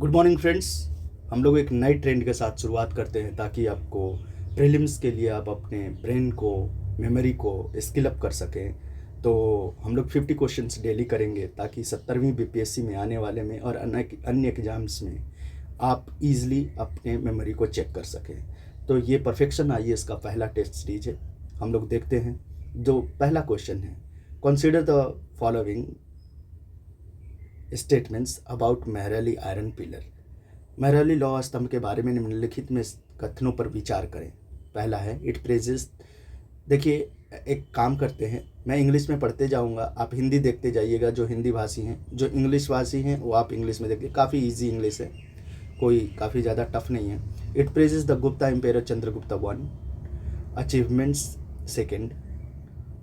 Good morning friends. हम लोग एक नई ट्रेंड के साथ शुरुआत करते हैं ताकि आपको प्रीलिम्स के लिए आप अपने ब्रेन को, मेमोरी को स्किल अप कर सकें। तो हम लोग 50 क्वेश्चंस डेली करेंगे ताकि 70वीं बीपीएससी में आने वाले में और अन्य एग्जाम्स में आप इजीली अपने मेमोरी को चेक कर सकें। तो ये परफेक्शन आईएएस का पहला टेस्ट सीरीज है। हम लोग देखते हैं। जो पहला क्वेश्चन है, consider the following statements about Meherally iron pillar. Meherally लौह स्तंभ के बारे में निम्नलिखित में कथनों पर विचार करें। पहला है इट प्रेजेस। देखिए, एक काम करते हैं, मैं इंग्लिश में पढ़ते जाऊंगा, आप हिंदी देखते जाइएगा। जो हिंदी भाषी हैं, जो इंग्लिश भाषी हैं, वो आप इंग्लिश में देखिए। काफ़ी इजी इंग्लिश है, कोई काफ़ी ज़्यादा टफ नहीं है। It praises the Gupta ampere Chandragupta one achievements. Second,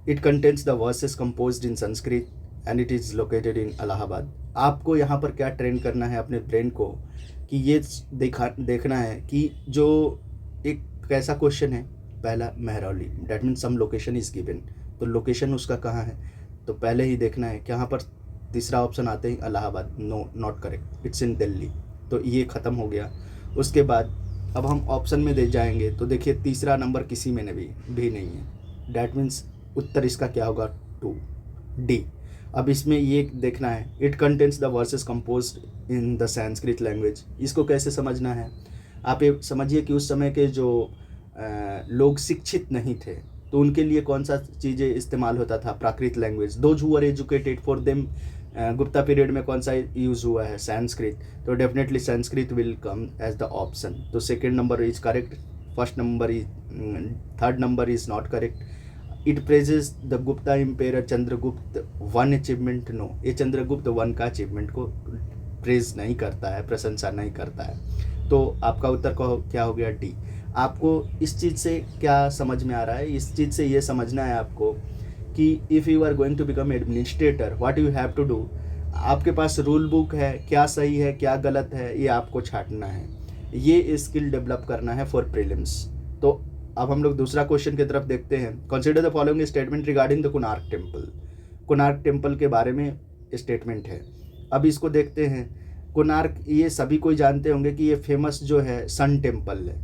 it contains the versus composed in Sanskrit and it is located in Allahabad. आपको यहाँ पर क्या ट्रेन करना है अपने ब्रेन को कि ये देखना है कि जो एक कैसा क्वेश्चन है। पहला Mehrauli, that means some location is given, तो लोकेशन उसका कहाँ है, तो पहले ही देखना है कि यहाँ पर तीसरा ऑप्शन आते ही Allahabad, no not correct, it's in Delhi, तो ये ख़त्म हो गया। उसके बाद अब हम ऑप्शन में दे जाएंगे तो देखिए तीसरा नंबर किसी में भी नहीं है, डैट मीन्स उत्तर इसका क्या होगा, 2 डी। अब इसमें ये देखना है, it contains the versus composed in the Sanskrit language. इसको कैसे समझना है, आप ये समझिए कि उस समय के जो लोग शिक्षित नहीं थे तो उनके लिए कौन सा चीज़ें इस्तेमाल होता था, Prakrit language. Those who are educated for them, Gupta period में कौन सा यूज़ हुआ है, संस्कृत, तो definitely Sanskrit will come as the option. तो second number is correct, first number is, third number is not correct. It praises the Gupta empire Chandragupta one achievement, no, ये Chandragupta one का achievement को प्रेज नहीं करता है, प्रशंसा नहीं करता है। तो आपका उत्तर क्या हो गया, डी। आपको इस चीज़ से क्या समझ में आ रहा है, इस चीज़ से ये समझना है आपको कि if you are going to become administrator, what you have to do. आपके पास रूल बुक है, क्या सही है क्या गलत है, ये आपको छांटना है, ये स्किल डेवलप करना है फॉर प्रीलिम्स। तो अब हम लोग दूसरा क्वेश्चन की तरफ देखते हैं। Consider the following statement regarding the Konark temple. Konark temple के बारे में स्टेटमेंट है। अब इसको देखते हैं। कोणार्क, ये सभी कोई जानते होंगे कि ये फेमस जो है सन टेम्पल है।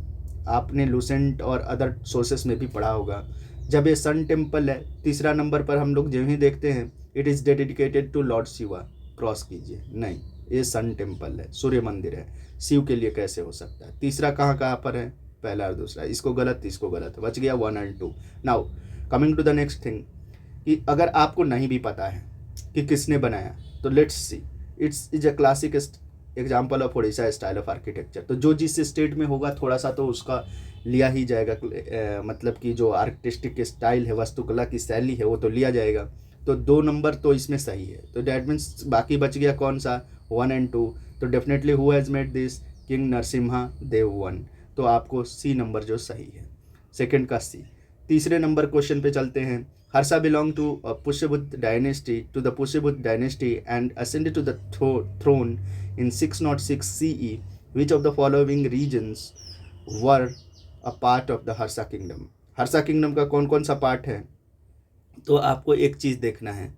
आपने लूसेंट और अदर सोर्सेस में भी पढ़ा होगा। जब ये सन टेम्पल है, तीसरा नंबर पर हम लोग जो ही देखते हैं, it is dedicated to lord Shiva. Cross कीजिए, नहीं, ये सन टेम्पल है, सूर्य मंदिर है, शिव के लिए कैसे हो सकता है। तीसरा कहाँ कहाँ पर है, पहला और दूसरा, इसको गलत इसको गलत, बच गया 1 और 2। Now coming to the next thing, कि अगर आपको नहीं भी पता है कि किसने बनाया, तो let's see, it's is a classic example of Orissa style of architecture. तो जो जिस स्टेट में होगा थोड़ा सा तो उसका लिया ही जाएगा, मतलब कि जो आर्किटेक्टिक स्टाइल है, वास्तुकला की शैली है, वो तो लिया जाएगा। तो 2 नंबर तो इसमें सही है, तो डैट मीन्स बाकी बच गया कौन सा, 1 और 2। तो definitely who has made this, king Narasimha Deva 1। तो आपको सी नंबर जो सही है, सेकंड का सी। तीसरे नंबर क्वेश्चन पे चलते हैं। Harsha belong to Pushyabhuti dynasty, to the Pushyabhuti dynasty and ascended to the throne in 606 CE। Which of the following regions were a part of the Harsha kingdom. Harsha kingdom का कौन कौन सा पार्ट है, तो आपको एक चीज़ देखना है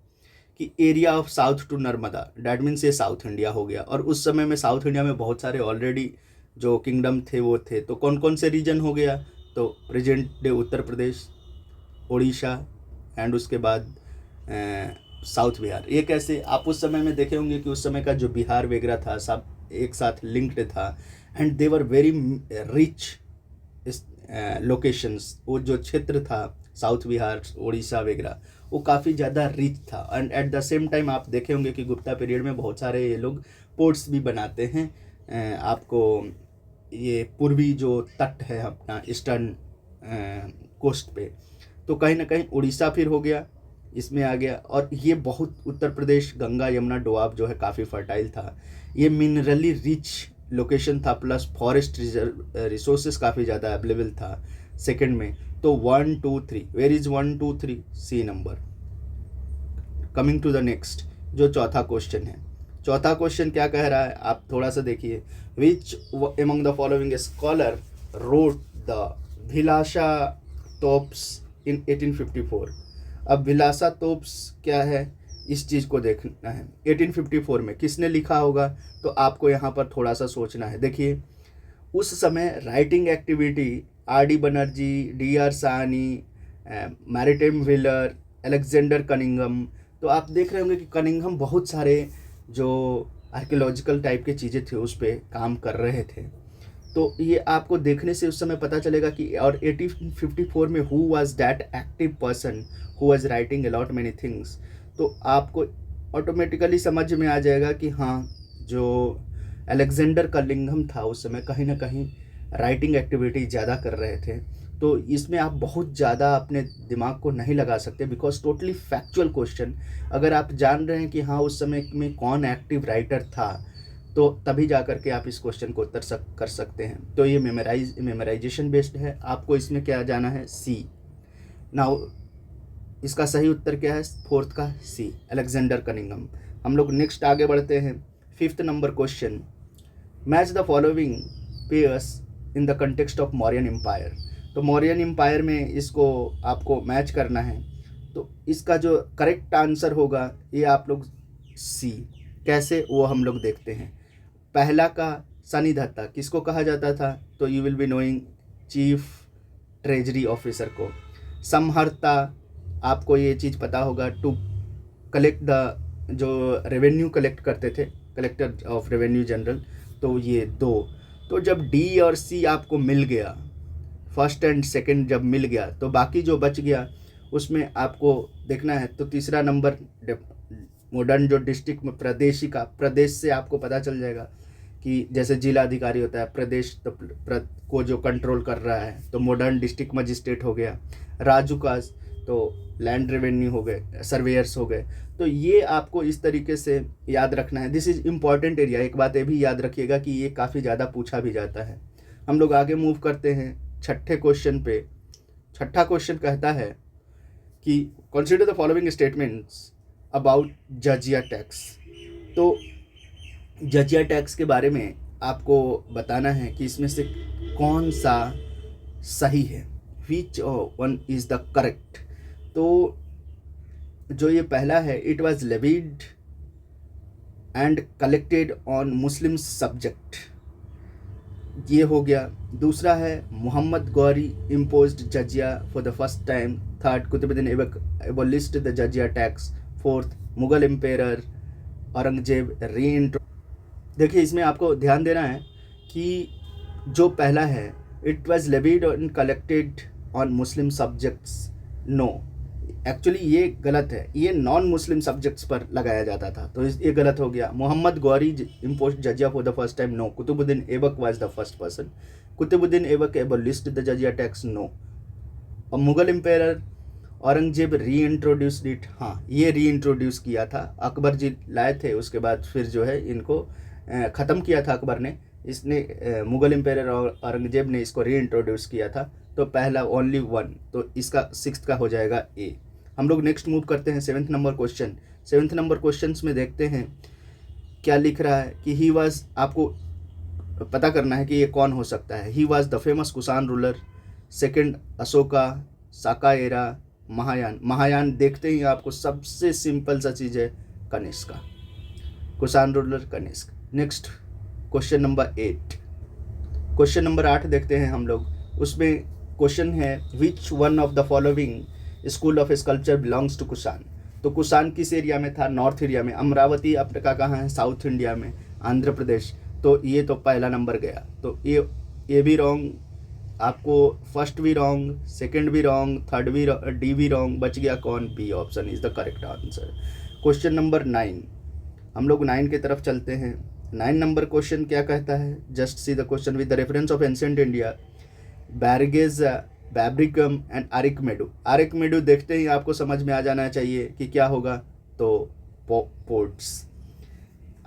कि area of south to Narmada, that means ये साउथ इंडिया हो गया। और उस समय में साउथ इंडिया में बहुत सारे ऑलरेडी जो किंगडम थे वो थे, तो कौन कौन से रीजन हो गया, तो present day Uttar Pradesh, Orissa and उसके बाद साउथ बिहार। ये कैसे, आप उस समय में देखे होंगे कि उस समय का जो बिहार वगैरह था सब एक साथ लिंक्ड था and they were very rich locations. वो जो क्षेत्र था साउथ बिहार उड़ीसा वगैरह, वो काफ़ी ज़्यादा रिच था। And at the same time आप देखे होंगे कि गुप्ता पीरियड में बहुत सारे ये लोग पोर्ट्स भी बनाते हैं। आपको ये पूर्वी जो तट है अपना ईस्टर्न कोस्ट पे, तो कहीं ना कहीं उड़ीसा फिर हो गया, इसमें आ गया। और ये बहुत उत्तर प्रदेश गंगा यमुना डोआब जो है काफ़ी फर्टाइल था, ये मिनरली रिच लोकेशन था, प्लस फॉरेस्ट रिसोर्सेज काफ़ी ज़्यादा अवेलेबल था सेकंड में। तो 1 2 3, where is 1 2 3, C number. Coming to the next, जो चौथा क्वेश्चन है। चौथा क्वेश्चन क्या कह रहा है, आप थोड़ा सा देखिए। Which among the following scholar wrote the Bhilsa topes in 1854। अब भिलासा तोप्स क्या है, इस चीज़ को देखना है। 1854 में किसने लिखा होगा, तो आपको यहाँ पर थोड़ा सा सोचना है। देखिए उस समय writing activity RD. Banerjee, DR. Sahni, maritime wheeler, Alexander Cunningham, तो आप देख रहे होंगे कि कनिंघम बहुत सारे जो आर्कियोलॉजिकल टाइप की चीज़ें थी उस पर काम कर रहे थे। तो ये आपको देखने से उस समय पता चलेगा कि और 1854 में who was that active person who was writing a lot many things, तो आपको ऑटोमेटिकली समझ में आ जाएगा कि हाँ, जो अलेक्जेंडर कनिंघम था उस समय कहीं ना कहीं राइटिंग एक्टिविटी ज़्यादा कर रहे थे। तो इसमें आप बहुत ज़्यादा अपने दिमाग को नहीं लगा सकते, बिकॉज टोटली फैक्चुअल क्वेश्चन। अगर आप जान रहे हैं कि हाँ उस समय में कौन एक्टिव राइटर था, तो तभी जा कर के आप इस क्वेश्चन को उत्तर कर सकते हैं। तो ये मेमोराइजेशन बेस्ड है। आपको इसमें क्या जाना है, सी। नाउ इसका सही उत्तर क्या है, फोर्थ का सी, अलेक्जेंडर कनिंघम। हम लोग नेक्स्ट आगे बढ़ते हैं। 5th number question, match the following pairs in the context of Mauryan empire. तो मौर्यन एम्पायर में इसको आपको मैच करना है। तो इसका जो करेक्ट आंसर होगा ये आप लोग सी, कैसे वो हम लोग देखते हैं। पहला का सन्निधत्ता किसको कहा जाता था, तो you will be knowing chief treasury officer को। समहर्ता आपको ये चीज़ पता होगा, टू कलेक्ट द, जो रेवेन्यू कलेक्ट करते थे, कलेक्टर ऑफ रेवेन्यू जनरल। तो ये दो। तो जब डी और सी आपको मिल गया, फर्स्ट एंड सेकंड जब मिल गया, तो बाकी जो बच गया उसमें आपको देखना है। तो तीसरा नंबर मॉडर्न जो डिस्ट्रिक्ट में प्रदेशी का, प्रदेश से आपको पता चल जाएगा कि जैसे जिला अधिकारी होता है, प्रदेश तो को जो कंट्रोल कर रहा है, तो मॉडर्न डिस्ट्रिक्ट मजिस्ट्रेट हो गया। राजू का तो लैंड रेवेन्यू हो गए, सर्वेयर्स हो गए। तो ये आपको इस तरीके से याद रखना है। This is important area. एक बात ये भी याद रखिएगा कि ये काफ़ी ज़्यादा पूछा भी जाता है। हम लोग आगे मूव करते हैं छठे क्वेश्चन पे। छठा क्वेश्चन कहता है कि consider the following statements about jizya tax. तो जजिया टैक्स के बारे में आपको बताना है कि इसमें से कौन सा सही है, which one is the correct. तो जो ये पहला है, it was levied and collected on Muslim subject, ये हो गया। दूसरा है Mohammad Ghori imposed jizya for the first time. Third, Qutubuddin Aibak abolished the jizya tax. Fourth, Mughal empire Aurangzeb reintro. देखिए इसमें आपको ध्यान देना है कि जो पहला है, it was levied and collected on Muslim subjects, no, actually ये गलत है। ये नॉन मुस्लिम सब्जेक्ट्स पर लगाया जाता था, तो ये गलत हो गया। Mohammad Ghori imposed jizya for the first time, no. Qutubuddin Aibak was the first person. Qutubuddin Aibak abolished the jizya tax, no. और मुगल एम्पायर औरंगजेब री इंट्रोड्यूस्ड इट, हाँ, ये री इंट्रोड्यूस किया था। अकबर जी लाए थे, उसके बाद फिर जो है इनको ख़त्म किया था अकबर ने। इसने मुगल एम्पायर और औरंगजेब ने इसको री इंट्रोड्यूस किया था। तो पहला ओनली वन, तो इसका 6th का हो जाएगा ए। हम लोग नेक्स्ट मूव करते हैं 7th number question. 7th number question में देखते हैं क्या लिख रहा है कि ही वाज, आपको पता करना है कि ये कौन हो सकता है। He was the famous Kushan ruler. Second, Ashoka, साकाएरा, महायान। महायान देखते ही आपको सबसे सिंपल सा चीज़ है, Kanishka, Kushan ruler Kanishka. Next question number 8। Question number 8 देखते हैं हम लोग। उसमें क्वेश्चन है, which one of the following school of sculpture belongs to Kushan. तो कुषाण किस एरिया में था, नॉर्थ एरिया में। अमरावती आपका कहाँ है, साउथ इंडिया में, आंध्र प्रदेश। तो ये तो पहला नंबर गया। तो ये भी रॉन्ग, आपको फर्स्ट भी रॉन्ग, सेकंड भी रॉन्ग, थर्ड भी, डी भी रॉन्ग, बच गया कौन, B option is the correct answer. Question number 9, हम लोग 9 की तरफ चलते हैं। 9 नंबर क्वेश्चन क्या कहता है, just see the question. With the reference of ancient India, Barygaza, Barbaricum and Arikamedu. Arikamedu देखते ही आपको समझ में आ जाना चाहिए कि क्या होगा, तो पोर्ट्स।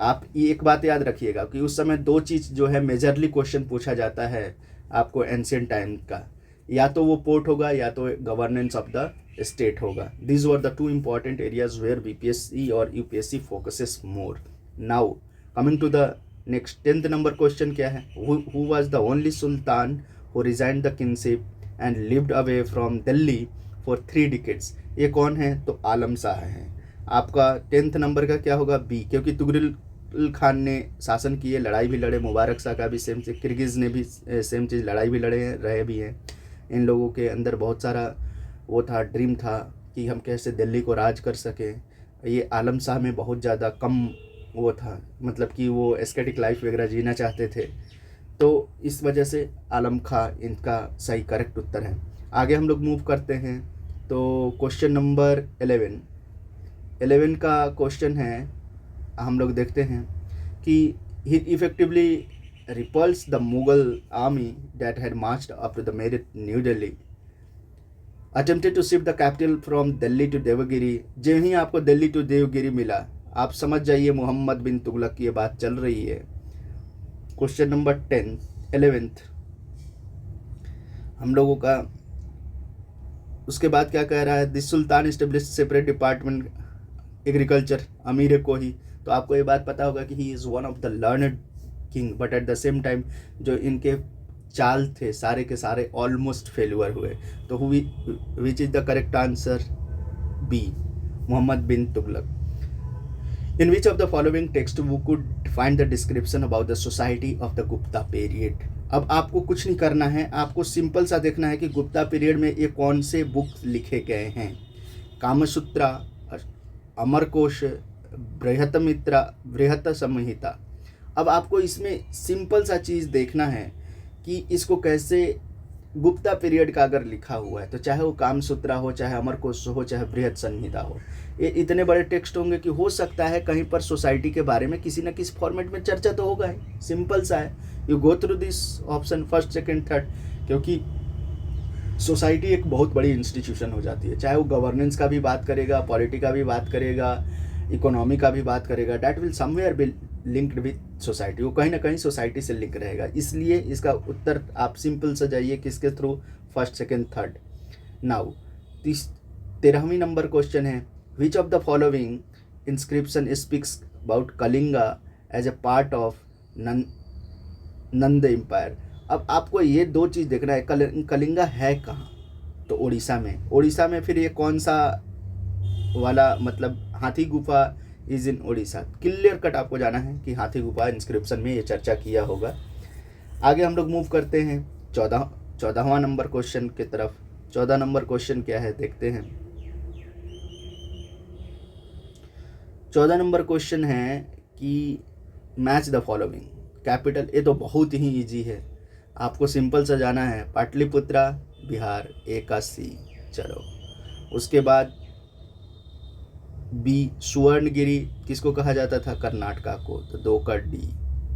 आप ये एक बात याद रखिएगा कि उस समय 2 चीज़ जो है मेजरली क्वेश्चन पूछा जाता है आपको एंशिएंट टाइम का, या तो वो पोर्ट होगा या तो गवर्नेंस ऑफ द स्टेट होगा। These were the 2 important areas where BPSC और UPSC focuses more. Now coming to the next 10th number question क्या है, who was the only sultan who resigned the kingship and lived away from Delhi for 3 decades। ये कौन है, तो आलम शाह हैं। आपका 10th number का क्या होगा? बी, क्योंकि तुगरिल खान ने शासन किए, लड़ाई भी लड़े, मुबारक शाह का भी सेम चीज़, किर्गिज़ ने भी सेम चीज़, लड़ाई भी लड़े हैं, रहे भी हैं। इन लोगों के अंदर बहुत सारा वो था, ड्रीम था कि हम कैसे दिल्ली को राज कर सकें। ये आलम शाह में बहुत ज़्यादा कम वो था, मतलब कि वो एस्केटिक लाइफ वगैरह जीना चाहते थे, तो इस वजह से आलम खां इनका सही करेक्ट उत्तर है। आगे हम लोग मूव करते हैं, तो क्वेश्चन नंबर 11 का क्वेश्चन है, हम लोग देखते हैं कि he effectively repulse the Mughal army that had marched up to the Meerut New Delhi, attempted to shift the capital from Delhi to Devagiri. जो ही आपको दिल्ली टू देवगिरी मिला, आप समझ जाइए मोहम्मद बिन तुगलक की ये बात चल रही है। क्वेश्चन नंबर 11th हम लोगों का, उसके बाद क्या कह रहा है? This Sultan establish separate department agriculture, अमीर को ही। तो आपको ये बात पता होगा कि he is one of the learned king, but at the same time जो इनके चाल थे सारे के सारे ऑलमोस्ट फेल्यूर हुए। तो which is the correct answer? B, Muhammad bin Tughlaq. In which of the following text we could find the description about the society of the Gupta period? अब आपको कुछ नहीं करना है, आपको सिंपल सा देखना है कि गुप्ता पीरियड में ये कौन से बुक लिखे गए हैं। कामसूत्रा, अमरकोश, बृहत संहिता। अब आपको इसमें सिंपल सा चीज़ देखना है कि इसको कैसे गुप्ता पीरियड का अगर लिखा हुआ है, तो चाहे वो कामसूत्रा हो, चाहे अमरकोश हो, चाहे बृहत संहिता हो, ये इतने बड़े टेक्स्ट होंगे कि हो सकता है कहीं पर सोसाइटी के बारे में किसी न किसी फॉर्मेट में चर्चा तो होगा ही। सिंपल सा है, you go through this option first second third, क्योंकि सोसाइटी एक बहुत बड़ी इंस्टीट्यूशन हो जाती है, चाहे वो गवर्नेंस का भी बात करेगा, पॉलिटी का भी बात करेगा, इकोनॉमी का भी बात करेगा, that will somewhere be linked with society, वो कहीं ना कहीं सोसाइटी से लिंक रहेगा। इसलिए इसका उत्तर आप सिंपल से जाइए, किसके through? First second third. Now 13वीं नंबर क्वेश्चन है, which of the following inscription speaks about Kalinga as a part of Nanda empire. अब आपको ये दो चीज़ देखना है, कलिंगा है कहाँ? तो उड़ीसा में। उड़ीसा में फिर ये कौन सा वाला, मतलब हाथी गुफा is in Orissa. Clear cut आपको जाना है कि हाथी गुफा इंस्क्रिप्शन में ये चर्चा किया होगा। आगे हम लोग मूव करते हैं 14वां नंबर क्वेश्चन की तरफ। 14 नंबर क्वेश्चन क्या है देखते हैं। 14 नंबर क्वेश्चन है कि मैच द फॉलोइंग कैपिटल। ये तो बहुत ही इजी है, आपको सिंपल सा जाना है, पाटलिपुत्रा बिहार, ए का सी। चलो उसके बाद बी, सुवर्णगिरी किसको कहा जाता था? कर्नाटका को, तो 2 का डी,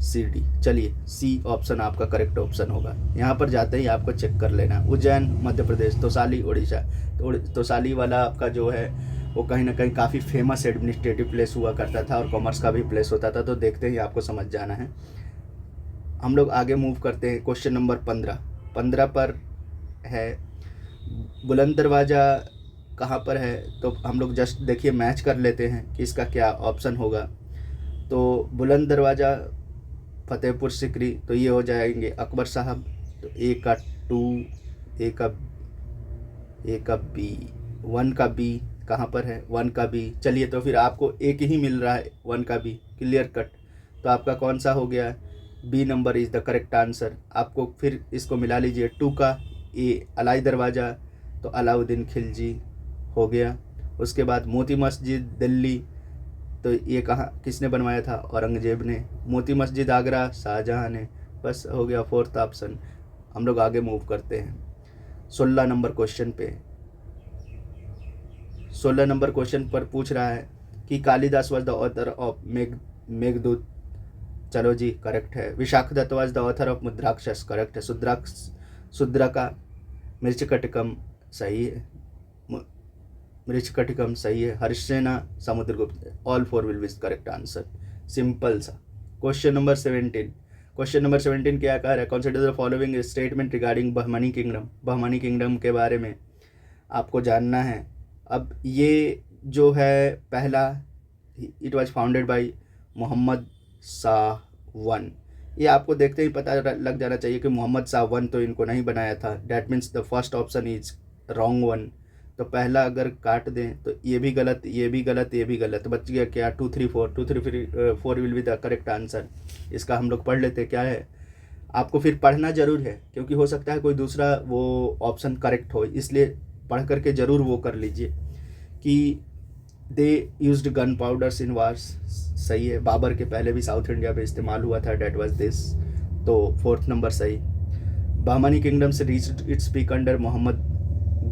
सी डी। चलिए सी ऑप्शन आपका करेक्ट ऑप्शन होगा। यहाँ पर जाते ही आपको चेक कर लेना। उज्जैन मध्य प्रदेश, तोसाली उड़ीसा। तो तोसाली वाला आपका जो है वो कहीं ना कहीं काफ़ी फेमस एडमिनिस्ट्रेटिव प्लेस हुआ करता था और कॉमर्स का भी प्लेस होता था, तो देखते ही आपको समझ जाना है। हम लोग आगे मूव करते हैं। क्वेश्चन नंबर 15 पर है, बुलंद दरवाज़ा कहाँ पर है? तो हम लोग जस्ट देखिए मैच कर लेते हैं कि इसका क्या ऑप्शन होगा। तो बुलंद दरवाज़ा फतेहपुर सिकरी, तो ये हो जाएंगे अकबर साहब। तो ए का 2, ए का बी, 1 का बी कहाँ पर है? 1 का बी। चलिए तो फिर आपको एक ही मिल रहा है, 1 का बी, क्लियर कट। तो आपका कौन सा हो गया? B number is the correct answer. आपको फिर इसको मिला लीजिए, 2 का ए, अलाई दरवाज़ा, तो अलाउद्दीन खिलजी हो गया। उसके बाद मोती मस्जिद दिल्ली, तो ये कहाँ किसने बनवाया था? औरंगजेब ने। मोती मस्जिद आगरा, शाहजहाँ ने। बस हो गया 4th ऑप्शन। हम लोग आगे मूव करते हैं 16 नंबर क्वेश्चन पे। 16 नंबर क्वेश्चन पर पूछ रहा है कि Kalidasa was the author of Meghaduta. चलो जी करेक्ट है। Vishakhadatta was the author of Mudrarakshasa, correct है। शुद्रका मृच्छकटिकम सही है, मृच्छकटिकम सही है। Harshasena, Samudragupta, all 4 will be correct answer. Simple सा। क्वेश्चन नंबर 17 क्या कह रहा है? Consider the following statement regarding Bahmani kingdom. Bahmani kingdom के बारे में आपको जानना है। अब ये जो है पहला, it was founded by Muhammad Shah 1। ये आपको देखते ही पता लग जाना चाहिए कि मोहम्मद शाह 1 तो इनको नहीं बनाया था। That means the first option is wrong one. तो पहला अगर काट दें तो ये भी गलत, ये भी गलत, ये भी गलत, बच गया क्या 2 3 4, 2 3 4 will be the correct answer. इसका हम लोग पढ़ लेते क्या है। आपको फिर पढ़ना ज़रूर है क्योंकि हो सकता है कोई दूसरा वो ऑप्शन करेक्ट हो, इसलिए पढ़ करके ज़रूर वो कर लीजिए कि they used gun powders in wars, सही है। बाबर के पहले भी साउथ इंडिया पे इस्तेमाल हुआ था, डेट वाज दिस, तो 4th नंबर सही। Bahmani kingdoms reached its peak under Mohammad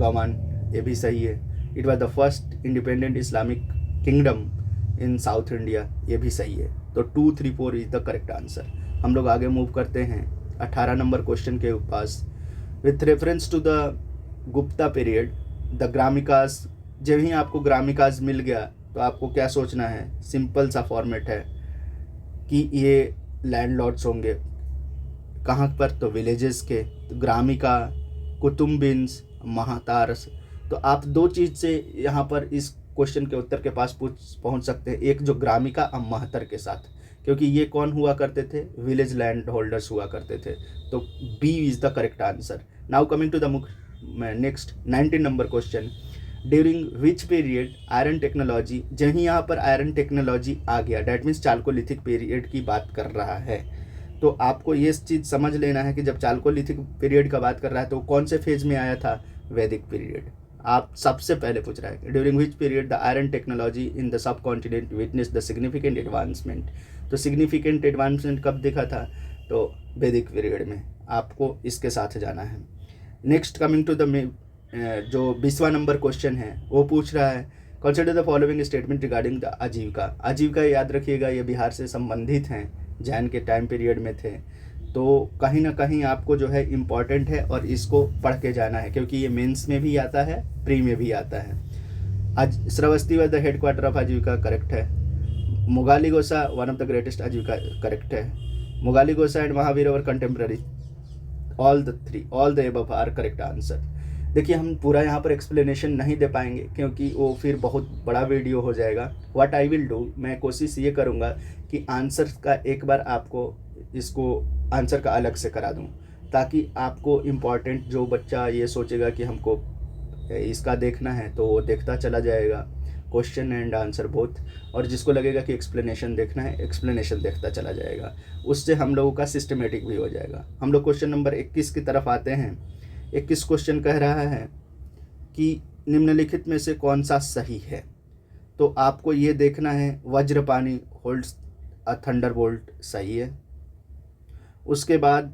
Gawan, ये भी सही है। It was the first independent Islamic kingdom in south India, ये भी सही है। तो 2 3 4 इज द करेक्ट आंसर। हम लोग आगे मूव करते हैं 18 नंबर क्वेश्चन के पास। With reference to the Gupta period the Gramikas, जब ही आपको ग्रामिकास मिल गया तो आपको क्या सोचना है, सिंपल सा फॉर्मेट है कि ये लैंडलॉर्ड्स होंगे कहाँ पर, तो विलेजेस के, तो ग्रामिका, कुतुम्बिन्स, महातारस। तो आप दो चीज़ से यहाँ पर इस क्वेश्चन के उत्तर के पास पहुँच सकते हैं, एक जो ग्रामिका और महतर के साथ, क्योंकि ये कौन हुआ करते थे, विलेज लैंड होल्डर्स हुआ करते थे। तो B is the correct answer. Now coming to the next 19 number question. During which period iron technology, जहीं यहाँ पर आयरन टेक्नोलॉजी आ गया डैट मीन्स चालकोलिथिक पीरियड की बात कर रहा है। तो आपको ये चीज़ समझ लेना है कि जब चालकोलिथिक पीरियड का बात कर रहा है तो कौन से फेज में आया था, वैदिक पीरियड। आप सबसे पहले पूछ रहा है during which period the iron technology in the sub continent witness the significant advancement. तो सिग्निफिकेंट एडवांसमेंट कब देखा था, तो वैदिक पीरियड में। आपको इसके साथ जाना है। नेक्स्ट कमिंग टू द जो 20वां नंबर क्वेश्चन है वो पूछ रहा है consider the following statement regarding the आजीविका। आजीविका याद रखिएगा, ये बिहार से संबंधित हैं, जैन के टाइम पीरियड में थे। तो कहीं ना कहीं आपको जो है इम्पॉर्टेंट है और इसको पढ़ के जाना है क्योंकि ये मेंस में भी आता है, प्री में भी आता है। आज Shravasti was the head quarter of Ajivika, correct है। Makkhali Gosala one of the greatest Ajivika, correct है। मुगाली गोसा एंड महावीर और contemporary, all the above are correct answer. देखिए हम पूरा यहाँ पर एक्सप्लेनेशन नहीं दे पाएंगे क्योंकि वो फिर बहुत बड़ा वीडियो हो जाएगा। व्हाट आई विल डू, मैं कोशिश ये करूँगा कि आंसर का एक बार आपको इसको आंसर का अलग से करा दूँ, ताकि आपको इम्पॉर्टेंट जो बच्चा ये सोचेगा कि हमको इसका देखना है तो वो देखता चला जाएगा, क्वेश्चन एंड आंसर बोथ, और जिसको लगेगा कि एक्सप्लेनेशन देखना है एक्सप्लेनेशन देखता चला जाएगा। उससे हम लोगों का सिस्टमेटिक भी हो जाएगा। हम लोग क्वेश्चन नंबर 21 की तरफ आते हैं। 21 क्वेश्चन कह रहा है कि निम्नलिखित में से कौन सा सही है। तो आपको ये देखना है वज्रपाणी होल्ड्स अ थंडरबोल्ट, सही है। उसके बाद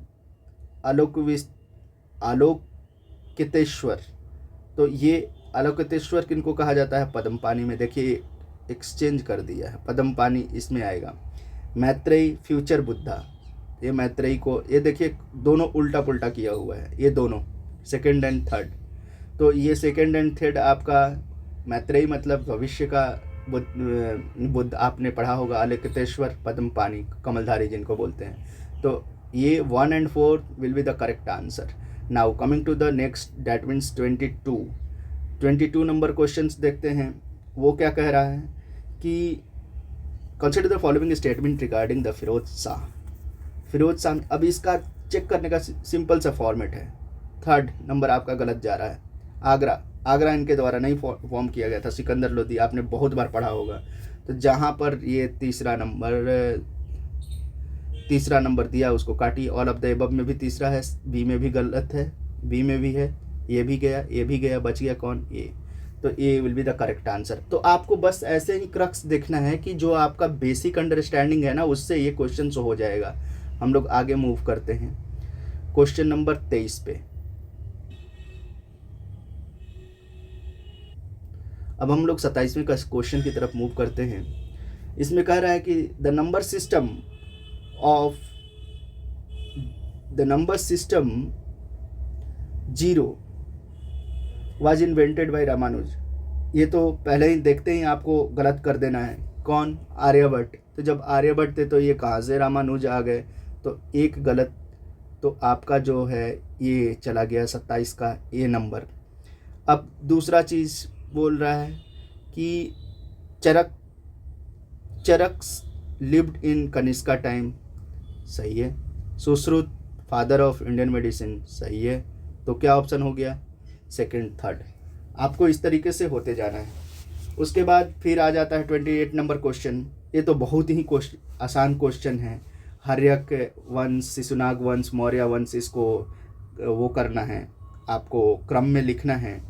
आलोकितेश्वर, तो ये आलोकितेश्वर किनको कहा जाता है, पद्मपानी में। देखिए एक्सचेंज कर दिया है, पद्मपानी इसमें आएगा। मैत्रेयी फ्यूचर बुद्धा, ये मैत्रेयी को, ये देखिए दोनों उल्टा पुल्टा किया हुआ है, ये दोनों सेकंड एंड थर्ड। तो ये सेकंड एंड थर्ड आपका मैत्रेयी मतलब भविष्य का बुद्ध आपने पढ़ा होगा, आलोकितेश्वर पद्मपानी कमलधारी जिनको बोलते हैं। तो ये 1 and 4 will be the correct answer. Now coming to the next that means 22 number questions देखते हैं। वो क्या कह रहा है कि consider the following statement regarding the Firoz Shah. अब इसका चेक करने का सिंपल सा फॉर्मेट है। 3rd नंबर आपका गलत जा रहा है। आगरा इनके द्वारा नहीं फॉर्म किया गया था, सिकंदर लोदी आपने बहुत बार पढ़ा होगा। तो जहाँ पर ये तीसरा नंबर दिया उसको काटिए। ऑल ऑफ द एबव में भी तीसरा है, बी में भी गलत है, बी में भी है, ये भी गया, बच गया कौन, ये। तो A will be the correct answer. तो आपको बस ऐसे ही क्रक्स देखना है कि जो आपका बेसिक अंडरस्टैंडिंग है ना, उससे ये क्वेश्चन हो जाएगा। हम लोग आगे मूव करते हैं क्वेश्चन नंबर 23 पे। अब हम लोग 27वें क्वेश्चन की तरफ मूव करते हैं। इसमें कह रहा है कि the number system 0 was invented by Ramanuja. ये तो पहले ही देखते ही आपको गलत कर देना है, कौन, आर्यभट्ट। तो जब आर्यभट्ट थे तो ये कहाँ से रामानुज आ गए, तो एक गलत, तो आपका जो है ये चला गया 27 का ए नंबर। अब दूसरा चीज़ बोल रहा है कि Charak's lived in Kanishka time, सही है। Sushruta father of Indian medicine, सही है। तो क्या ऑप्शन हो गया, 2nd 3rd। आपको इस तरीके से होते जाना है। उसके बाद फिर आ जाता है 28 नंबर क्वेश्चन। ये तो बहुत ही आसान क्वेश्चन है। हर्यक वंश, शिशुनाग वंश, मौर्य वंश, इसको वो करना है, आपको क्रम में लिखना है।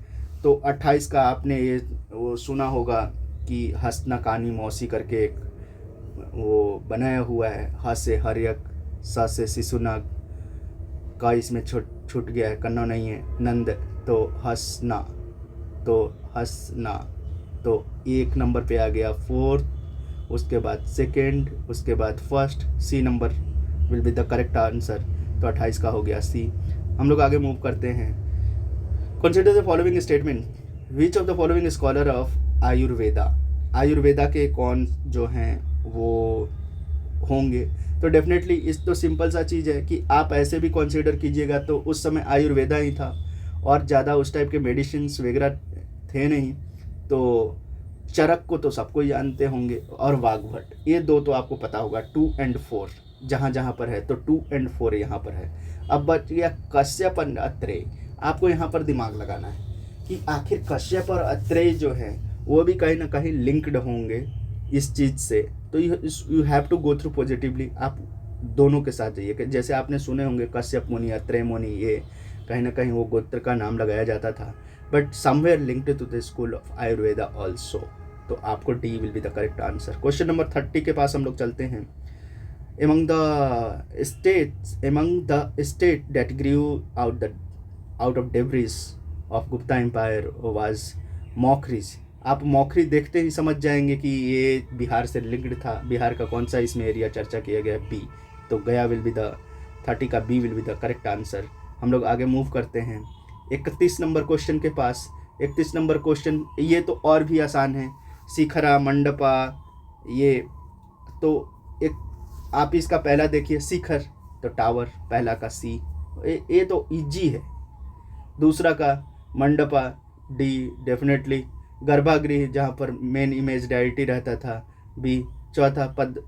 तो 28 का आपने ये वो सुना होगा कि हसनकानी मौसी करके एक वो बनाया हुआ है। ह से हर्यक, स से शिशुनाग का इसमें छूट गया है, कन्ना नहीं है, नंद, तो हसना, तो हसना, तो 1 नंबर पे आ गया 4th, उसके बाद 2nd, उसके बाद 1st, C number will be the correct answer. तो 28 का हो गया सी। हम लोग आगे मूव करते हैं। Consider the following statement, which of the following scholar of Ayurveda, Ayurveda के कौन जो हैं वो होंगे। तो डेफिनेटली इस तो सिंपल सा चीज़ है कि आप ऐसे भी कंसीडर कीजिएगा तो उस समय आयुर्वेदा ही था और ज़्यादा उस टाइप के मेडिसिन्स वगैरह थे नहीं। तो चरक को तो सबको ही जानते होंगे और वाघभट, ये 2 तो आपको पता होगा। 2 and 4 जहाँ जहाँ पर है, तो 2 and 4 यहाँ पर है। अब बच गया कश्यप और अत्रेय। आपको यहाँ पर दिमाग लगाना है कि आखिर कश्यप और अत्रेय जो है वो भी कहीं ना कहीं लिंक्ड होंगे इस चीज़ से। तो you have to go through positively, आप दोनों के साथ जाइए। जैसे आपने सुने होंगे कश्यप मुनि, अत्रेय मुनि, ये कहीं ना कहीं वो गोत्र का नाम लगाया जाता था, but somewhere linked to the school of Ayurveda also. तो आपको D will be the correct answer. Question number 30 के पास हम लोग चलते हैं। among the state that grew out of debris of Gupta Empire was मौखरीज। आप मौखरी देखते ही समझ जाएंगे कि ये बिहार से लिंक्ड था। बिहार का कौन सा इसमें एरिया चर्चा किया गया, बी। तो गया विल बी द 30 का B will be the correct answer. हम लोग आगे मूव करते हैं 31 नंबर क्वेश्चन के पास। 31 नंबर क्वेश्चन ये तो और भी आसान है। शिखरा, मंडपा, ये तो एक आप इसका पहला देखिए, शिखर तो टावर, पहला का सी, ये तो इजी है। दूसरा का मंडपा, डी डेफिनेटली। गर्भागृह जहाँ पर मेन इमेज डायटी रहता था, बी। चौथा पद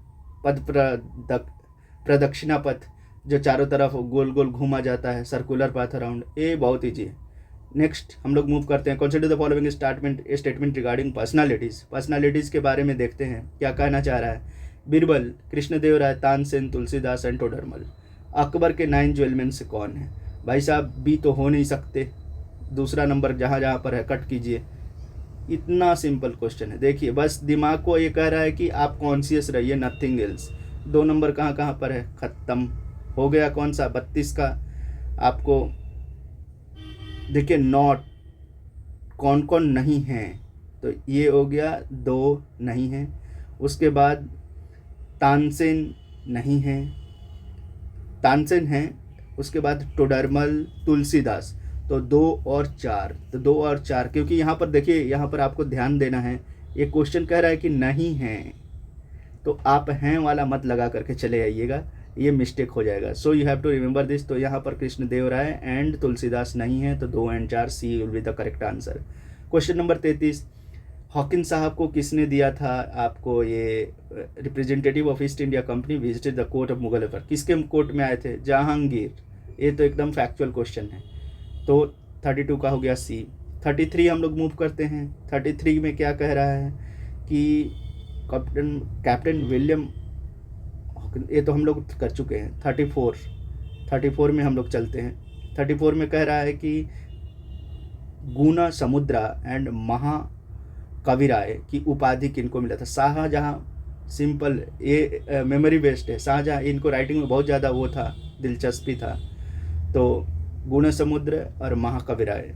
प्रदक्षिणा पथ, जो चारों तरफ गोल गोल घूमा जाता है, सर्कुलर पाथ अराउंड, ये बहुत ईजी है। नेक्स्ट हम लोग मूव करते हैं। Consider the following statement regarding personalities के बारे में देखते हैं क्या कहना चाह रहा है। बीरबल, कृष्णदेवराय, तानसेन, तुलसीदास एंड टोडरमल। अकबर के 9 ज्वेलमेन से कौन है? भाई साहब बी तो हो नहीं सकते, दूसरा नंबर जहाँ जहाँ पर है कट कीजिए। इतना सिंपल क्वेश्चन है। देखिए बस दिमाग को ये कह रहा है कि आप कॉन्शियस रहिए, नथिंग एल्स। 2 नंबर कहाँ कहाँ पर है, ख़त्म हो गया। कौन सा 32 का आपको देखिए, नॉट कौन कौन नहीं है, तो ये हो गया 2 नहीं है। उसके बाद तानसेन नहीं है, तानसेन है। उसके बाद टोडरमल, तुलसीदास, तो 2 और 4, तो 2 और 4, क्योंकि यहाँ पर देखिए, यहाँ पर आपको ध्यान देना है, ये क्वेश्चन कह रहा है कि नहीं है, तो आप हैं वाला मत लगा करके चले आइएगा, ये मिस्टेक हो जाएगा। So you have to remember this. तो यहाँ पर कृष्णदेवराय एंड तुलसीदास नहीं है, तो 2 and 4, C will be the correct answer. Question number 33, Hawkins साहब को किसने दिया था आपको ये representative of East India company visited the court of Mughal empire, किसके कोर्ट में आए थे? जहांगीर। ये तो एकदम फैक्चुअल क्वेश्चन है। तो 32 का हो गया सी। 33 हम लोग मूव करते हैं। 33 में क्या कह रहा है कि कैप्टन विलियम, ये तो हम लोग कर चुके हैं। 34 में हम लोग चलते हैं। 34 में कह रहा है कि गुना समुद्रा एंड महाकविराय की उपाधि किनको मिला था? शाहजहां। सिंपल, ये मेमोरी बेस्ड है। शाहजहां, इनको राइटिंग में बहुत ज़्यादा वो था, दिलचस्पी था। तो गुना समुद्र और महाकविराय।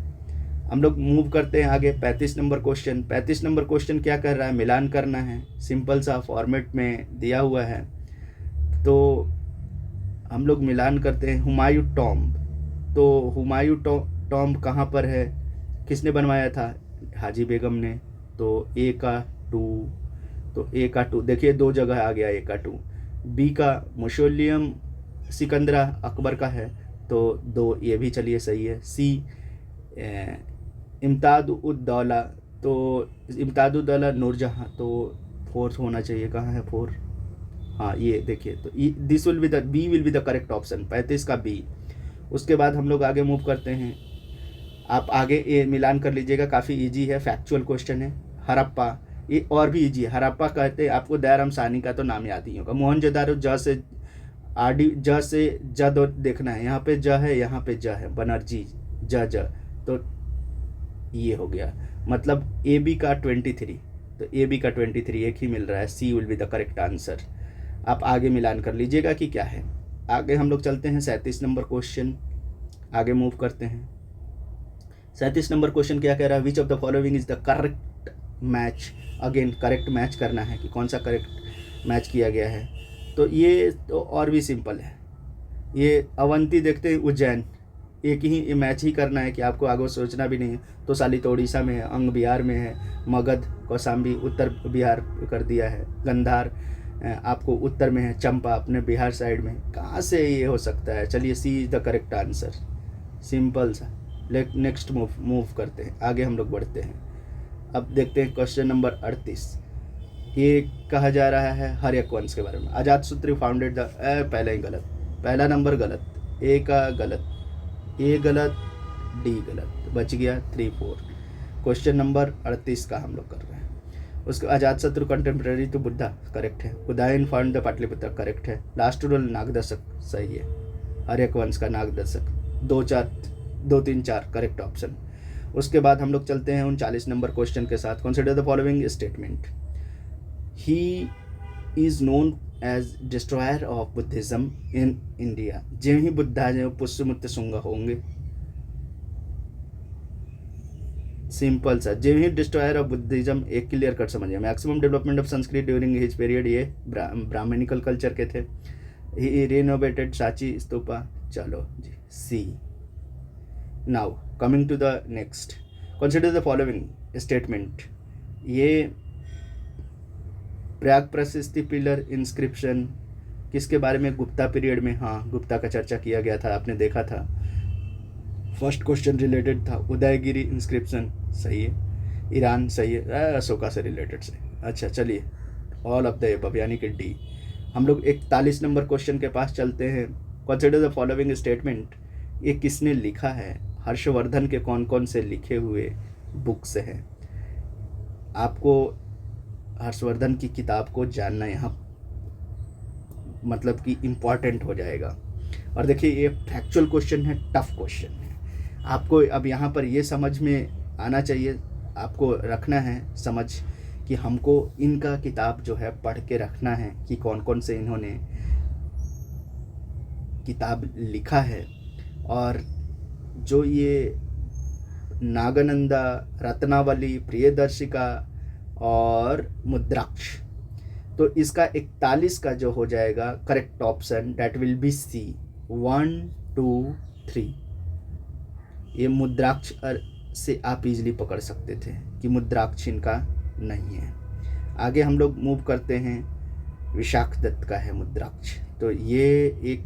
हम लोग मूव करते हैं आगे 35 नंबर क्वेश्चन। 35 नंबर क्वेश्चन क्या कर रहा है, मिलान करना है, सिंपल सा फॉर्मेट में दिया हुआ है। तो हम लोग मिलान करते हैं। हुमायूं टॉम्ब, तो हुमायूं टॉम्ब कहाँ पर है, किसने बनवाया था? हाजी बेगम ने। तो ए का 2, तो ए का 2 देखिए 2 जगह आ गया, ए का 2। बी का मुसोलियम सिकंदरा अकबर का है, तो 2, ये भी चलिए सही है। सी इम्ताद-उद-दौला, तो इम्ताद-उद-दौला नूरजहाँ, तो 4th होना चाहिए। कहाँ है 4? हाँ ये देखिए, तो this will be the B will be the correct option, 35 का बी। उसके बाद हम लोग आगे मूव करते हैं। आप आगे ये मिलान कर लीजिएगा, काफ़ी इजी है, फैक्चुअल क्वेश्चन है। हड़प्पा, ये और भी इजी है। हड़प्पा कहते हैं, आपको दयाराम साहनी का तो नाम याद ही होगा। मोहनजोदारो, ज से आरडी, ज से ज दो देखना है, यहाँ पे ज है, यहाँ पे ज है, बनर्जी, ज, तो ये हो गया, मतलब ए बी का 23, तो ए बी का 23 एक ही मिल रहा है, C will be the correct answer. आप आगे मिलान कर लीजिएगा कि क्या है। आगे हम लोग चलते हैं 37 नंबर क्वेश्चन, आगे मूव करते हैं। 37 नंबर क्वेश्चन क्या कह रहा है, which of the following is the correct match. Again correct match करना है कि कौन सा करेक्ट मैच किया गया है। तो ये तो और भी सिंपल है, ये अवंती देखते हैं उज्जैन, एक ही मैच ही करना है कि आपको आगे सोचना भी नहीं है। तो साली तो उड़ीसा में है, अंग बिहार में है, मगध कौशाम्बी उत्तर बिहार कर दिया है, गंधार आपको उत्तर में है, चंपा अपने बिहार साइड में, कहाँ से ये हो सकता है। चलिए C is the correct answer, simple सा। नेक्स्ट मूव करते हैं, आगे हम लोग बढ़ते हैं। अब देखते हैं क्वेश्चन नंबर 38। ये कहा जा रहा है हर्यक वंश के बारे में। अजातशत्रु फाउंडेड द, पहले ही गलत, पहला नंबर गलत, ए का गलत, ए गलत, डी गलत, बच गया 3 4। क्वेश्चन नंबर 38 का हम लोग कर रहे हैं। उसके Ajatashatru contemporary to Buddha correct है, Udayin found the Pataliputra correct है, लास्ट रूल नागदशक सही है, हर्यक वंश का नागदशक, 2 3 4 करेक्ट ऑप्शन। उसके बाद हम लोग चलते हैं 39 नंबर क्वेश्चन के साथ। Consider the following statement, he is known as destroyer of Buddhism in India. जो ही बुद्धा जो पुष्यमुत्य शुंग होंगे, सिंपल सा, जो ही डिस्ट्रॉयर ऑफ बुद्धिज्म, एक क्लियर कट समझिए। Maximum development of Sanskrit during his period, ये ब्राह्मणिकल कल्चर के थे। ही रिनोवेटेड सांची स्तूपा, चलो जी C. Now coming to the next, consider the following statement, ये प्रयाग प्रशस्ति पिलर इंस्क्रिप्शन किसके बारे में, गुप्ता पीरियड में, हाँ गुप्ता का चर्चा किया गया था, आपने देखा था। फर्स्ट क्वेश्चन रिलेटेड था, उदयगिरी इंस्क्रिप्शन सही है, ईरान सही है, अशोका से रिलेटेड से। अच्छा चलिए, ऑल ऑफ द एबव यानी कि डी। हम लोग 41 नंबर क्वेश्चन के पास चलते हैं। कंसिडर द फॉलोइंग स्टेटमेंट, ये किसने लिखा है, हर्षवर्धन के कौन कौन से लिखे हुए बुक्स हैं। आपको हर्षवर्धन की किताब को जानना यहाँ मतलब कि इम्पॉर्टेंट हो जाएगा। और देखिए ये फैक्चुअल क्वेश्चन है, टफ क्वेश्चन है, आपको अब यहाँ पर ये समझ में आना चाहिए, आपको रखना है समझ कि हमको इनका किताब जो है पढ़ के रखना है कि कौन कौन से इन्होंने किताब लिखा है। और जो ये नागानंदा, रत्नावली, प्रियदर्शिका और मुद्राक्ष, तो इसका 41 का जो हो जाएगा correct option, that will be C, 1 2 3। ये मुद्राक्ष से आप इजीली पकड़ सकते थे कि मुद्राक्ष इनका नहीं है। आगे हम लोग मूव करते हैं, विशाख दत्त का है मुद्राक्ष, तो ये एक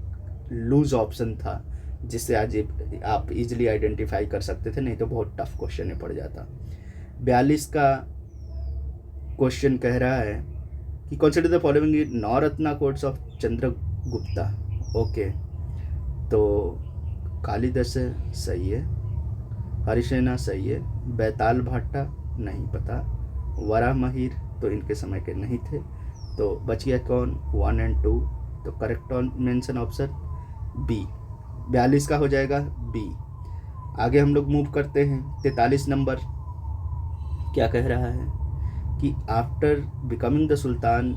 लूज ऑप्शन था जिससे आज आप इजीली आइडेंटिफाई कर सकते थे, नहीं तो बहुत टफ क्वेश्चन पड़ जाता। 42 का क्वेश्चन कह रहा है कि consider the following Navratna quotes of Chandragupta. Okay, तो कालिदास सही है, हरिसेना सही है, बैताल भाटा नहीं पता, वराहमिहिर तो इनके समय के नहीं थे, तो बच गया कौन, 1 और 2, तो करेक्ट मेंशन ऑप्शन बी, 42 का हो जाएगा बी। आगे हम लोग मूव करते हैं, 43 नंबर क्या कह रहा है कि after becoming the sultan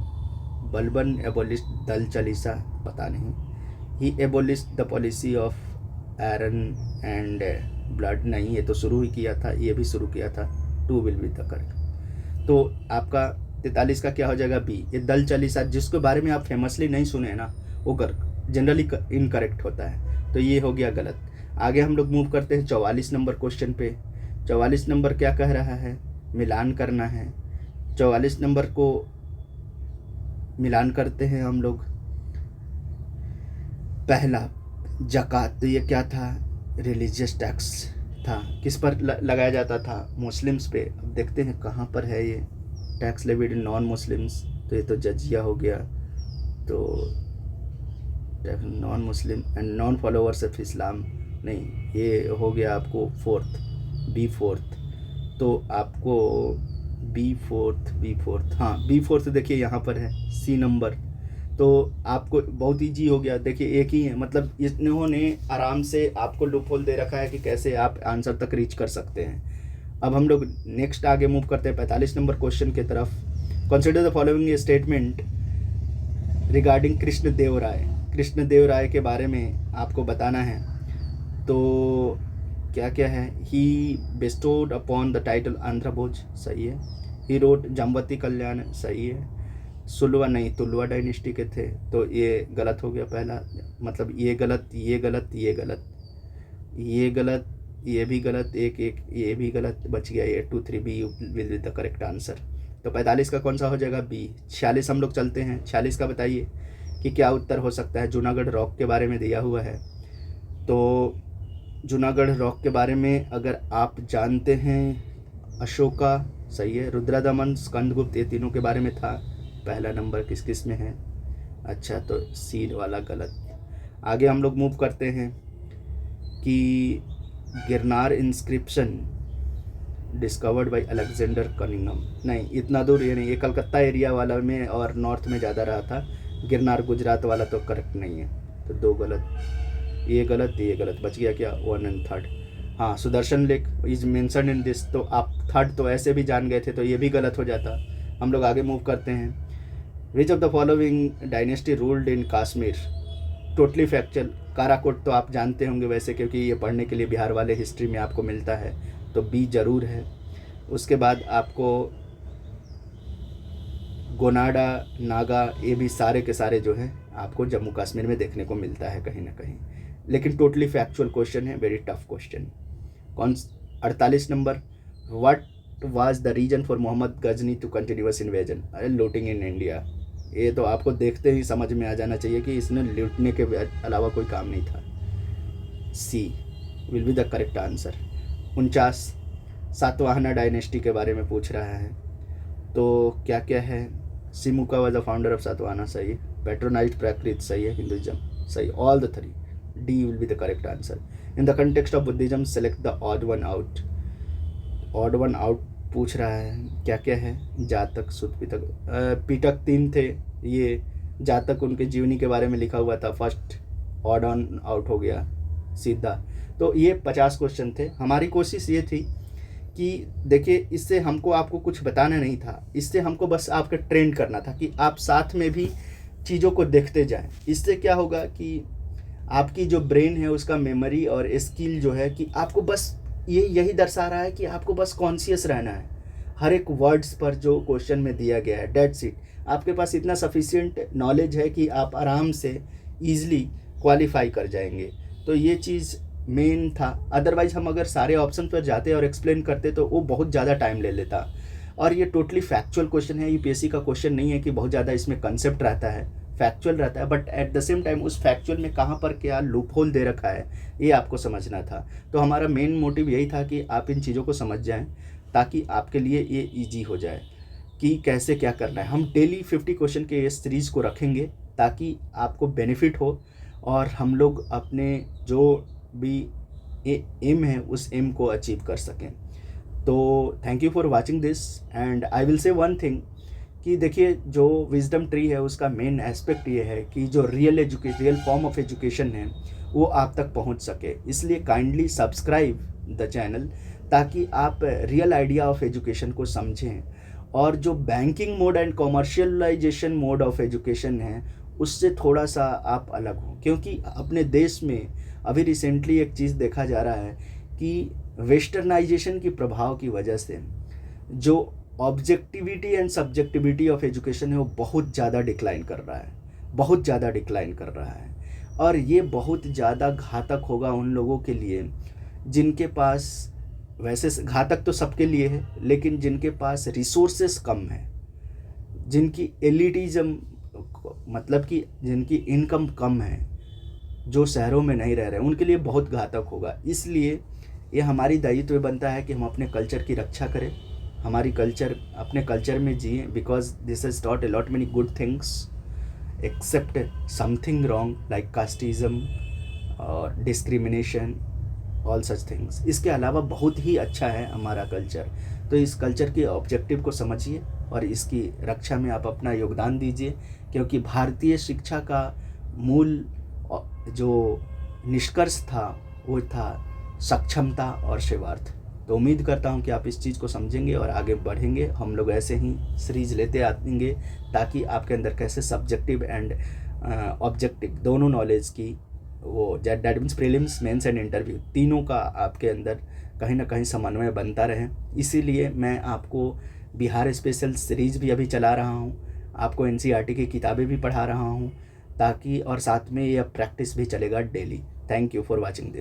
Balban abolished Dal Chalisa, पता नहीं, he abolished the policy of iron and blood, नहीं ये तो शुरू ही किया था, ये भी शुरू किया था, 2 विल बी द करेक्ट। तो आपका 43 का क्या हो जाएगा बी। ये दल चालीसा जिसके बारे में आप फेमसली नहीं सुने ना, वो जनरली इनकरेक्ट होता है, तो ये हो गया गलत। आगे हम लोग मूव करते हैं 44 नंबर क्वेश्चन पे। 44 नंबर क्या कह रहा है, मिलान करना है। 44 नंबर को मिलान करते हैं हम लोग। पहला ज़कात, तो ये क्या था, रिलीजियस टैक्स था, किस पर लगाया जाता था, मुस्लिम्स पे। अब देखते हैं कहाँ पर है ये, टैक्स लेविड नॉन मुस्लिम्स, तो ये तो जजिया हो गया, तो non Muslim and non followers of Islam, नहीं ये हो गया आपको 4th। बी फोर्थ, तो आपको बी फोर्थ, हाँ बी फोर्थ देखिए यहाँ पर है सी नंबर, तो आपको बहुत ईजी हो गया। देखिए एक ही है, मतलब इन्होंने आराम से आपको लूप होल दे रखा है कि कैसे आप आंसर तक रीच कर सकते हैं। अब हम लोग नेक्स्ट आगे मूव करते हैं 45 नंबर क्वेश्चन की तरफ। Consider the following statement regarding Krishnadeva Raya. Krishnadeva Raya के बारे में आपको बताना है। तो क्या क्या है, he bestowed upon the title Andhra Bhoja, सही है। ही रोट जमवती कल्याण, सही है। सुलवा नहीं, तुलवा डायनेस्टी के थे, तो ये गलत हो गया पहला, मतलब ये गलत, ये गलत, ये गलत, ये गलत, ये भी गलत, एक एक ये भी गलत, बच गया ये 2 3 B will be the correct answer. तो 45 का कौन सा हो जाएगा, बी। 46 हम लोग चलते हैं, 46 का बताइए कि क्या उत्तर हो सकता है। जूनागढ़ रॉक के बारे में दिया हुआ है, तो जूनागढ़ रॉक के बारे में अगर आप जानते हैं, अशोका सही है, रुद्रदमन, स्कंदगुप्त, ये तीनों के बारे में था। पहला नंबर किस किस में है, अच्छा तो सी वाला गलत। आगे हम लोग मूव करते हैं कि Girnar inscription discovered by Alexander Cunningham, नहीं इतना दूर ये नहीं, ये कलकत्ता एरिया वाला में और नॉर्थ में ज़्यादा रहा था। गिरनार गुजरात वाला तो करेक्ट नहीं है, तो 2 गलत, ये गलत, ये गलत, बच गया क्या 1 एंड 3। हाँ, Sudarshan lake is mention in this, तो आप 3 तो ऐसे भी जान गए थे, तो ये भी गलत हो जाता। हम लोग आगे मूव करते हैं। Which of the following dynasty ruled in Kashmir, totally factual. Karkota तो आप जानते होंगे वैसे, क्योंकि ये पढ़ने के लिए बिहार वाले हिस्ट्री में आपको मिलता है, तो बी जरूर है। उसके बाद आपको गोनाडा, नागा, ये भी सारे के सारे जो हैं आपको जम्मू कश्मीर में देखने को मिलता है कहीं ना कहीं, लेकिन टोटली फैक्चुअल क्वेश्चन है, वेरी टफ क्वेश्चन। कौन 48 नंबर, what was the reason for Mohammad Ghazni to continuous invasion, अरे लूटिंग इन इंडिया, ये तो आपको देखते ही समझ में आ जाना चाहिए कि इसने लूटने के अलावा कोई काम नहीं था। C will be the correct answer. 49 Satavahana dynasty के बारे में पूछ रहा है, तो क्या क्या है, Simuka was the founder of Satavahana, सही। पेट्रोनाइट प्राकृत, सही है। हिंदुइज्म, सही, all the 3, D will be the correct answer. In the context of Buddhism select the odd one out, odd one out पूछ रहा है, क्या क्या है, जातक, सुत, पिटक, पिटक 3 थे, ये जातक उनके जीवनी के बारे में लिखा हुआ था, फर्स्ट ऑड ऑन आउट हो गया सीधा। तो ये 50 क्वेश्चन थे। हमारी कोशिश ये थी कि देखिए इससे हमको आपको कुछ बताना नहीं था, इससे हमको बस आपका ट्रेंड करना था कि आप साथ में भी चीज़ों को देखते जाएं। इससे क्या होगा कि आपकी जो ब्रेन है उसका मेमोरी और स्किल जो है कि आपको बस ये यही दर्शा रहा है कि आपको बस कॉन्शियस रहना है हर एक वर्ड्स पर जो क्वेश्चन में दिया गया है, डेट्स इट। आपके पास इतना सफिशिएंट नॉलेज है कि आप आराम से ईजिली क्वालिफाई कर जाएंगे। तो ये चीज़ मेन था। अदरवाइज हम अगर सारे ऑप्शन पर जाते और एक्सप्लेन करते तो वो बहुत ज़्यादा टाइम ले लेता। और ये टोटली फैक्चुअल क्वेश्चन है, यूपीएससी का क्वेश्चन नहीं है कि बहुत ज़्यादा इसमें कंसेप्ट रहता है, फैक्चुअल रहता है, but at the same time उस फैक्चुअल में कहाँ पर क्या लूप होल दे रखा है ये आपको समझना था। तो हमारा मेन मोटिव यही था कि आप इन चीज़ों को समझ जाएं ताकि आपके लिए ये ईजी हो जाए कि कैसे क्या करना है। हम डेली 50 क्वेश्चन के इस सीरीज़ को रखेंगे ताकि आपको बेनिफिट हो और हम लोग अपने जो भी एम है उस एम को अचीव कर सकें। तो thank you for watching this and I will say one thing कि देखिए जो विजडम ट्री है उसका मेन एस्पेक्ट ये है कि जो रियल फॉर्म ऑफ एजुकेशन है वो आप तक पहुंच सके। इसलिए काइंडली सब्सक्राइब द चैनल ताकि आप रियल आइडिया ऑफ एजुकेशन को समझें और जो banking mode and commercialisation mode of education है उससे थोड़ा सा आप अलग हो। क्योंकि अपने देश में अभी रिसेंटली एक चीज़ देखा जा रहा है कि वेस्टर्नाइजेशन की प्रभाव की वजह से जो objectivity and subjectivity of education है वो बहुत ज़्यादा डिक्लाइन कर रहा है, बहुत ज़्यादा डिक्लाइन कर रहा है। और ये बहुत ज़्यादा घातक होगा उन लोगों के लिए जिनके पास, वैसे घातक तो सबके लिए है, लेकिन जिनके पास रिसोर्सेस कम है, जिनकी एलिटिज्म मतलब कि जिनकी इनकम कम है, जो शहरों में नहीं रह रहे, उनके लिए बहुत घातक होगा। इसलिए ये हमारी दायित्व बनता है कि हम अपने कल्चर की रक्षा करें, हमारी कल्चर अपने कल्चर में जिए, because this has taught a lot many good things except something wrong like casteism और डिस्क्रिमिनेशन ऑल सच थिंग्स। इसके अलावा बहुत ही अच्छा है हमारा कल्चर। तो इस कल्चर के ऑब्जेक्टिव को समझिए और इसकी रक्षा में आप अपना योगदान दीजिए, क्योंकि भारतीय शिक्षा का मूल जो निष्कर्ष था वो था सक्षमता और सेवार्थ। तो उम्मीद करता हूँ कि आप इस चीज़ को समझेंगे और आगे बढ़ेंगे। हम लोग ऐसे ही सीरीज लेते आएंगे ताकि आपके अंदर कैसे सब्जेक्टिव एंड ऑब्जेक्टिव दोनों नॉलेज की वो that means prelims, mains and interview तीनों का आपके अंदर कहीं ना कहीं समन्वय बनता रहे। इसीलिए मैं आपको बिहार स्पेशल सीरीज भी अभी चला रहा हूँ, आपको एनसीईआरटी की किताबें भी पढ़ा रहा हूँ, ताकि और साथ में यह प्रैक्टिस भी चलेगा daily. Thank you for watching this.